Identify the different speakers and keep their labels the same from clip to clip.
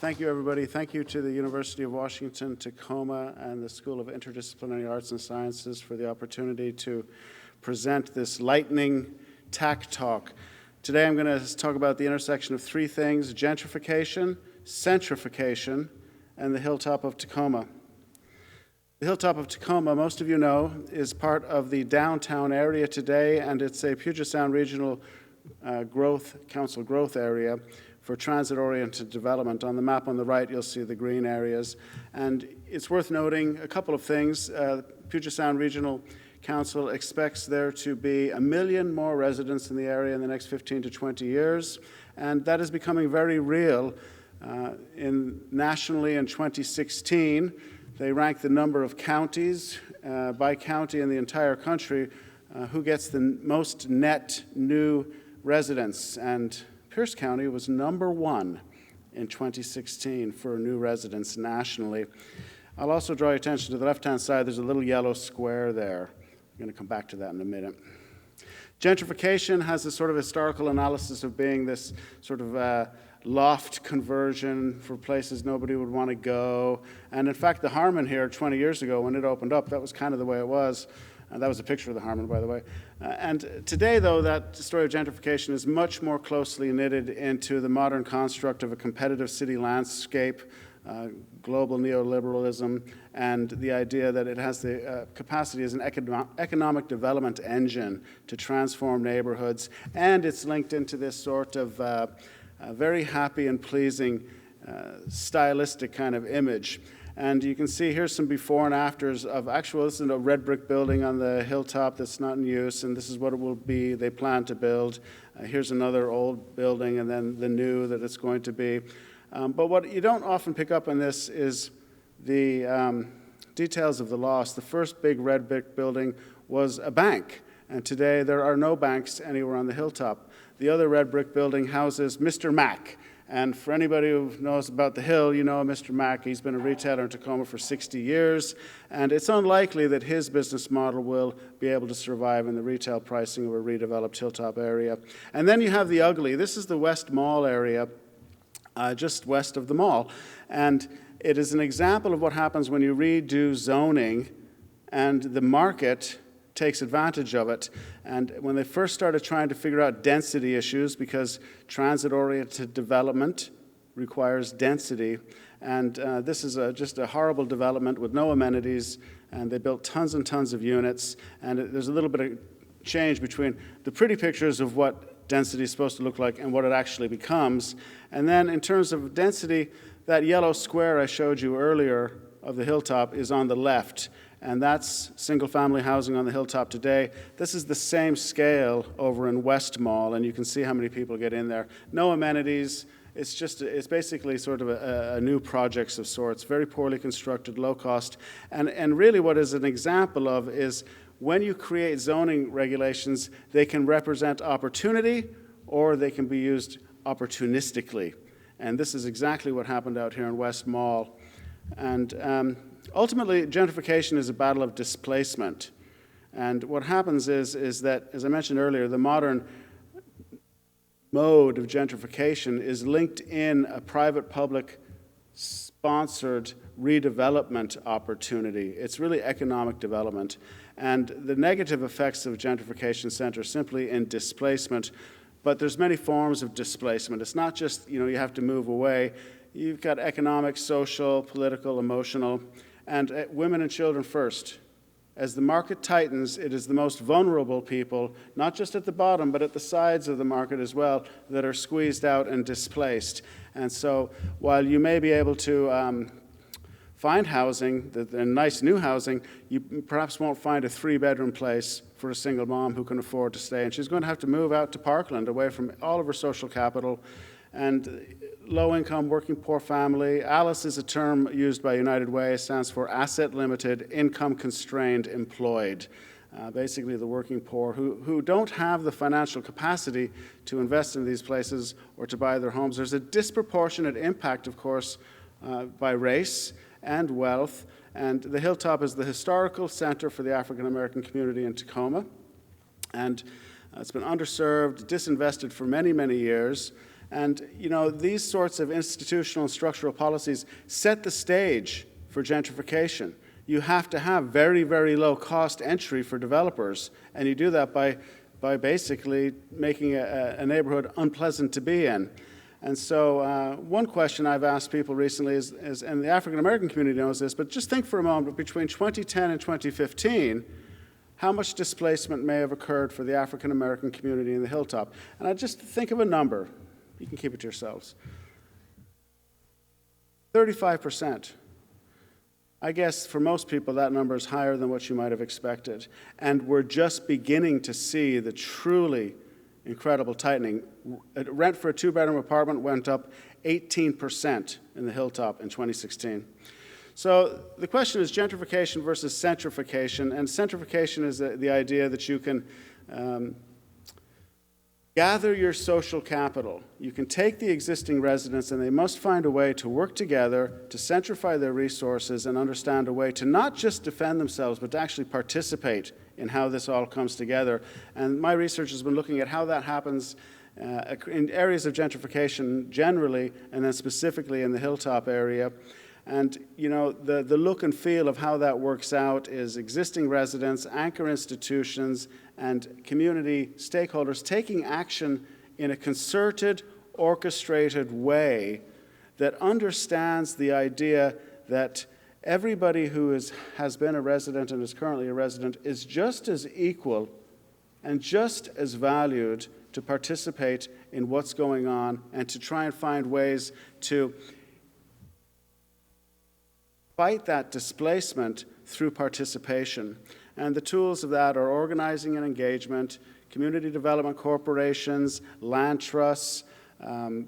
Speaker 1: Thank you, everybody. Thank you to the University of Washington, Tacoma, and the School of Interdisciplinary Arts and Sciences for the opportunity to present this lightning TAC talk. Today I'm going to talk about the intersection of three things: gentrification, centrification, and the Hilltop of Tacoma. The Hilltop of Tacoma, most of you know, is part of the downtown area today, and it's a Puget Sound Regional Council growth area for transit-oriented development. On the map on the right, you'll see the green areas. And it's worth noting a couple of things. Puget Sound Regional Council expects there to be 1 million more residents in the area in the next 15 to 20 years, and that is becoming very real. Nationally in 2016, they ranked the number of counties by county in the entire country who gets the most net new residents. And Pierce County was number 1 in 2016 for new residents nationally. I'll also draw your attention to the left-hand side. There's a little yellow square there. I'm going to come back to that in a minute. Gentrification has a sort of historical analysis of being this sort of loft conversion for places nobody would want to go. And in fact, the Harmon here 20 years ago when it opened up, that was kind of the way it was. That was a picture of the Harmon, by the way. And today, though, that story of gentrification is much more closely knitted into the modern construct of a competitive city landscape, global neoliberalism, and the idea that it has the capacity as an economic development engine to transform neighborhoods. And it's linked into this sort of very happy and pleasing stylistic kind of image. And you can see here's some before and afters of this is a red brick building on the hilltop that's not in use, and this is what it will be. They plan to build. Here's another old building, and then the new that it's going to be. But what you don't often pick up on this is the details of the loss. The first big red brick building was a bank, and today there are no banks anywhere on the hilltop. The other red brick building houses Mr. Mack. And for anybody who knows about the Hill, you know Mr. Mack. He's been a retailer in Tacoma for 60 years, and it's unlikely that his business model will be able to survive in the retail pricing of a redeveloped hilltop area. And then you have the ugly. This is the West Mall area, just west of the mall. And it is an example of what happens when you redo zoning and the market takes advantage of it. And when they first started trying to figure out density issues, because transit-oriented development requires density, and this is just a horrible development with no amenities, and they built tons and tons of units, and there's a little bit of change between the pretty pictures of what density is supposed to look like and what it actually becomes. And then in terms of density, that yellow square I showed you earlier of the hilltop is on the left, and that's single-family housing on the hilltop today. This is the same scale over in West Mall, and you can see how many people get in there. No amenities. It's basically sort of a new projects of sorts, very poorly constructed, low cost. And really what is an example of is when you create zoning regulations, they can represent opportunity or they can be used opportunistically. And this is exactly what happened out here in West Mall. And ultimately, gentrification is a battle of displacement. And what happens is that, as I mentioned earlier, the modern mode of gentrification is linked in a private-public sponsored redevelopment opportunity. It's really economic development. And the negative effects of gentrification center simply in displacement. But there's many forms of displacement. It's not just, you have to move away. You've got economic, social, political, emotional, and women and children first. As the market tightens, it is the most vulnerable people, not just at the bottom, but at the sides of the market as well, that are squeezed out and displaced. And so while you may be able to find housing, nice new housing, you perhaps won't find a 3-bedroom place for a single mom who can afford to stay. And she's going to have to move out to Parkland, away from all of her social capital, and low-income, working poor family. ALICE is a term used by United Way. It stands for asset-limited, income-constrained, employed. Basically the working poor who don't have the financial capacity to invest in these places or to buy their homes. There's a disproportionate impact, of course, by race and wealth. And the Hilltop is the historical center for the African-American community in Tacoma. And it's been underserved, disinvested for many, many years. And, you know, these sorts of institutional and structural policies set the stage for gentrification. You have to have very, very low cost entry for developers, and you do that by basically making a neighborhood unpleasant to be in. And so one question I've asked people recently is, and the African American community knows this, but just think for a moment, between 2010 and 2015, how much displacement may have occurred for the African American community in the Hilltop? And I just think of a number. You can keep it to yourselves. 35%. I guess for most people that number is higher than what you might have expected. And we're just beginning to see the truly incredible tightening. Rent for a two-bedroom apartment went up 18% in the Hilltop in 2016. So the question is gentrification versus centrification. And centrification is the idea that you can gather your social capital. You can take the existing residents, and they must find a way to work together, to centrify their resources, and understand a way to not just defend themselves, but to actually participate in how this all comes together. And my research has been looking at how that happens in areas of gentrification generally, and then specifically in the Hilltop area. And, you know, the look and feel of how that works out is existing residents, anchor institutions, and community stakeholders taking action in a concerted, orchestrated way that understands the idea that everybody who has been a resident and is currently a resident is just as equal and just as valued to participate in what's going on and to try and find ways to fight that displacement through participation. And the tools of that are organizing and engagement, community development corporations, land trusts,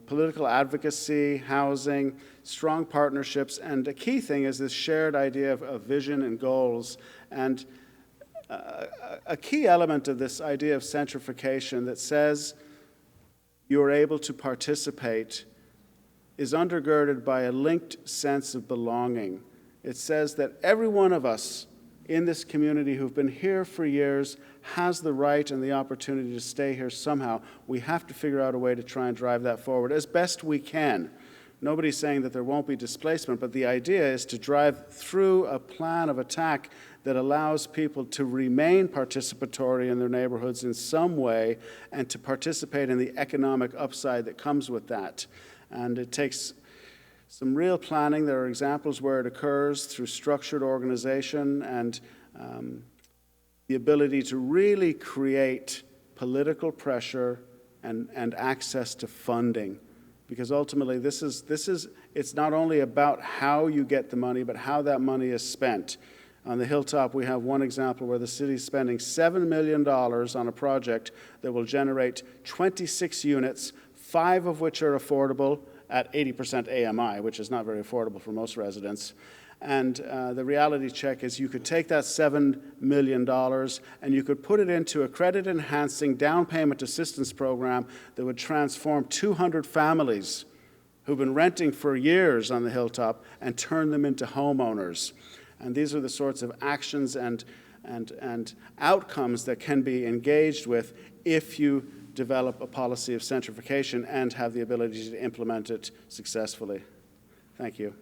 Speaker 1: political advocacy, housing, strong partnerships, and a key thing is this shared idea of vision and goals. And a key element of this idea of centrification that says you're able to participate is undergirded by a linked sense of belonging. It says that every one of us in this community who've been here for years has the right and the opportunity to stay here somehow. We have to figure out a way to try and drive that forward as best we can. Nobody's saying that there won't be displacement, but the idea is to drive through a plan of attack that allows people to remain participatory in their neighborhoods in some way and to participate in the economic upside that comes with that. And it takes some real planning. There are examples where it occurs through structured organization and the ability to really create political pressure and access to funding. Because ultimately it's not only about how you get the money, but how that money is spent. On the Hilltop, we have one example where the city is spending $7 million on a project that will generate 26 units, 5 of which are affordable, at 80% AMI, which is not very affordable for most residents. And the reality check is you could take that $7 million and you could put it into a credit-enhancing down payment assistance program that would transform 200 families who've been renting for years on the Hilltop and turn them into homeowners. And these are the sorts of actions and outcomes that can be engaged with if you develop a policy of centrification and have the ability to implement it successfully. Thank you.